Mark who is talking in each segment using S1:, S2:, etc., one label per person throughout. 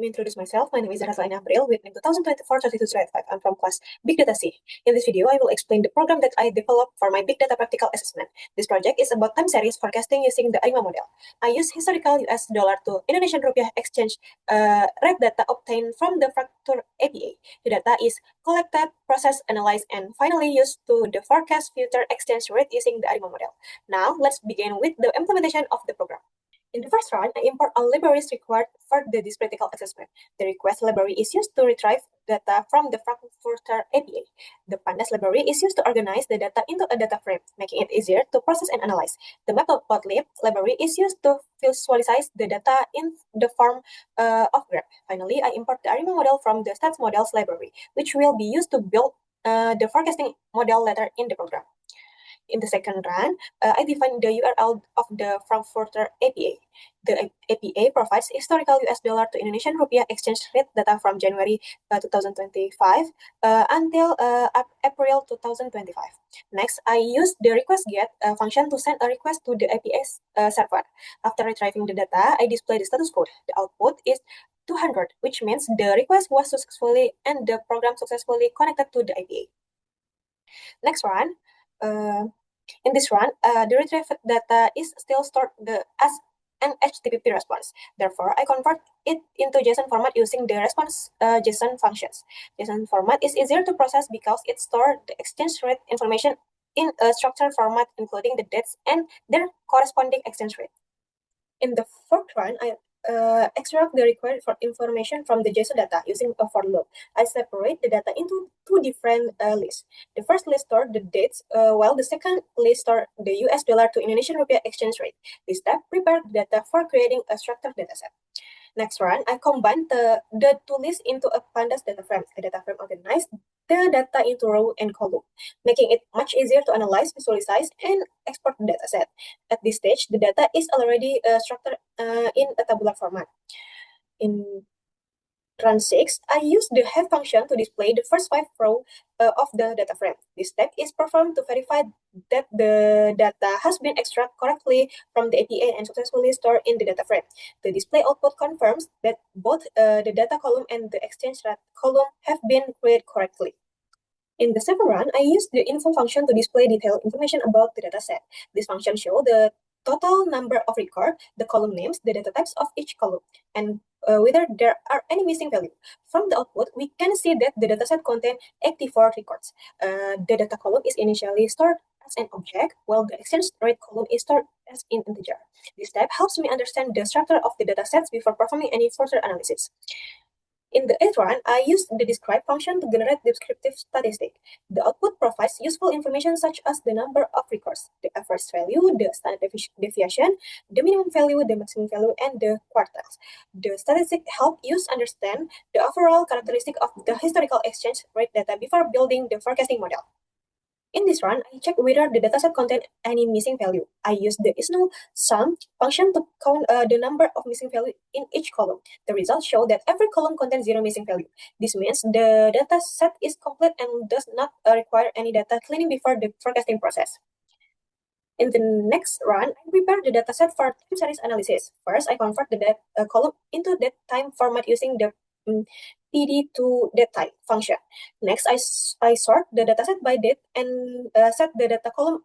S1: me introduce myself. My name is Raslina April with name 2024-32-5. I'm from class Big Data C. In this video, I will explain the program that I developed for my Big Data Practical Assessment. This project is about time series forecasting using the ARIMA model. I use historical US dollar to Indonesian rupiah exchange rate data obtained from the Fracture APA. The data is collected, processed, analyzed, and finally used to the forecast future exchange rate using the ARIMA model. Now, let's begin with the implementation of the program. In the first run, I import all libraries required for the dispractical assessment. The request library is used to retrieve data from the Frankfurter APA. The pandas library is used to organize the data into a data frame, making it easier to process and analyze. The matplotlib library is used to visualize the data in the form of graph. Finally, I import the ARIMA model from the stats models library, which will be used to build the forecasting model later in the program. In the second run, I define the URL of the Frankfurter APA. The APA provides historical US dollar to Indonesian rupiah exchange rate data from January 2025 until April 2025. Next, I use the request get function to send a request to the APA's server. After retrieving the data, I display the status code. The output is 200, which means the request was successfully and the program successfully connected to the APA. Next run. In this run, the retrieved data is still stored as an HTTP response. Therefore, I convert it into JSON format using the response JSON functions. JSON format is easier to process because it stores the exchange rate information in a structured format, including the dates and their corresponding exchange rate. In the fourth run, I extract the required information from the JSON data using a for loop. I separate the data into two different lists. The first list stores the dates, while the second list stores the US dollar to Indonesian rupiah exchange rate. This step prepares the data for creating a structured dataset. Next run, I combine the two lists into a pandas data frame. A data frame organizes the data into row and column, making it much easier to analyze, visualize, and export the dataset. At this stage, the data is already structured in a tabular format. In run 6, I use the have function to display the first 5 rows of the data frame. This step is performed to verify that the data has been extracted correctly from the APA and successfully stored in the data frame. The display output confirms that both the data column and the exchange rate column have been created correctly. In the second run, I use the info function to display detailed information about the dataset. This function shows the total number of records, the column names, the data types of each column, and whether there are any missing value. From the output, we can see that the dataset contains 84 records. The data column is initially stored as an object, while the exchange rate column is stored as an integer. This step helps me understand the structure of the datasets before performing any further analysis. In the eighth run, I use the describe function to generate descriptive statistics. The output provides useful information such as the number of records, the average value, the standard deviation, the minimum value, the maximum value, and the quartiles. The statistics help users understand the overall characteristic of the historical exchange rate data before building the forecasting model. In this run, I check whether the dataset contains any missing value. I use the isNull sum function to count the number of missing value in each column. The results show that every column contains 0 missing value. This means the dataset is complete and does not require any data cleaning before the forecasting process. In the next run, I prepare the dataset for time series analysis. First, I convert the column into date time format using the PD to date type function. Next, I sort the dataset by date and set the data column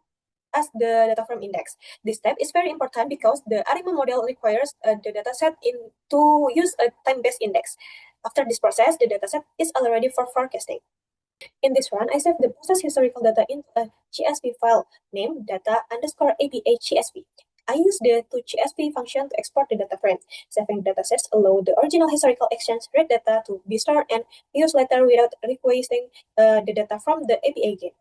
S1: as the data frame index. This step is very important because the ARIMA model requires the dataset to use a time-based index. After this process, the dataset is all ready for forecasting. In this run, I save the process historical data into a CSV file named data_APA_CSV. I use the to_CSV function to export the data frame. Saving datasets allow the original historical exchange rate data to be stored and used later without requesting the data from the APA again.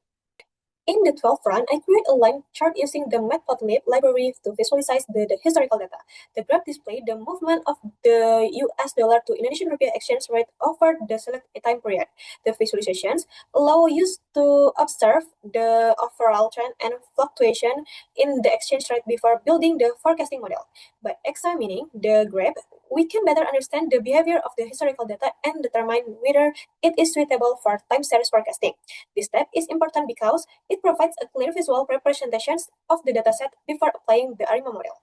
S1: In the 12th run, I create a line chart using the matplotlib library to visualize the historical data. The graph displays the movement of the US dollar to Indonesian rupiah exchange rate over the selected time period. The visualizations allow users to observe the overall trend and fluctuation in the exchange rate before building the forecasting model. By examining the graph, we can better understand the behavior of the historical data and determine whether it is suitable for time series forecasting. This step is important because it provides a clear visual representation of the dataset before applying the ARIMA model.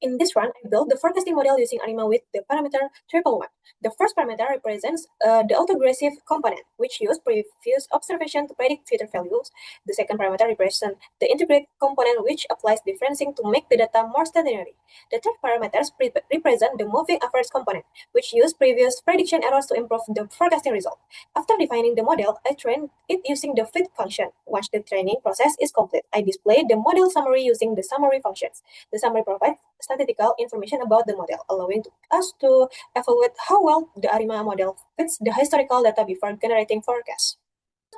S1: In this run, I built the forecasting model using ARIMA with the parameter 111. The first parameter represents the autoregressive component, which used previous observation to predict future values. The second parameter represents the integrate component, which applies differencing to make the data more stationary. The third parameters represent the moving average component, which used previous prediction errors to improve the forecasting result. After defining the model, I trained it using the fit function. Once the training process is complete, I display the model summary using the summary functions. The summary provides statistical information about the model, allowing us to evaluate how well the ARIMA model fits the historical data before generating forecasts.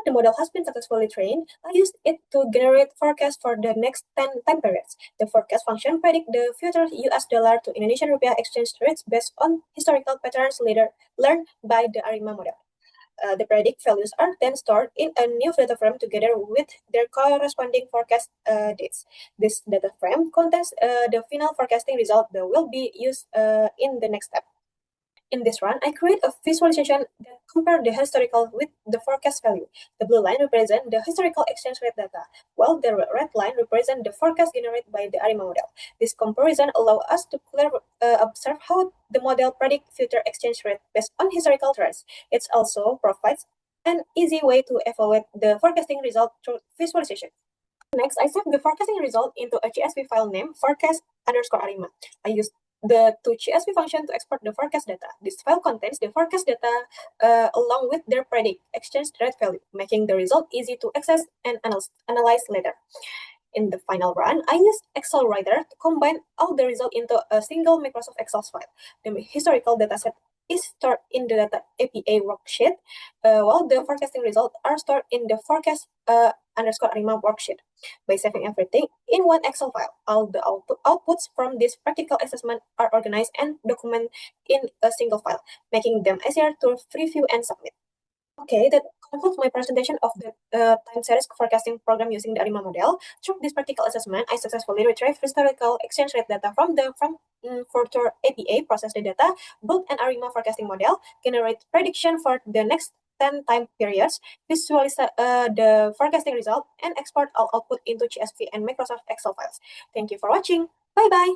S1: The model has been successfully trained. I used it to generate forecasts for the next 10 time periods. The forecast function predicts the future US dollar to Indonesian rupiah exchange rates based on historical patterns later learned by the ARIMA model. The predict values are then stored in a new data frame together with their corresponding forecast dates. This data frame contains the final forecasting result that will be used in the next step. In this run, I create a visualization that compares the historical with the forecast value. The blue line represents the historical exchange rate data, while the red line represents the forecast generated by the ARIMA model. This comparison allows us to clearly observe how the model predicts future exchange rate based on historical trends. It also provides an easy way to evaluate the forecasting result through visualization. Next, I save the forecasting result into a CSV file named forecast_arima. I use the CSV function to export the forecast data. This file contains the forecast data along with their predict exchange rate value, making the result easy to access and analyze later. In the final run, I used Excel Writer to combine all the result into a single Microsoft Excel file. The historical dataset is stored in the data APA worksheet, while the forecasting results are stored in the forecast_arima worksheet. By saving everything in one Excel file, all the outputs from this practical assessment are organized and documented in a single file, making them easier to review and submit. Okay, that concludes my presentation of the time series forecasting program using the ARIMA model. Through this practical assessment, I successfully retrieved historical exchange rate data from Fortran APA, process the data, built an ARIMA forecasting model, generate prediction for the next 10 time periods, visualize the forecasting result, and export all output into CSV and Microsoft Excel files. Thank you for watching. Bye-bye.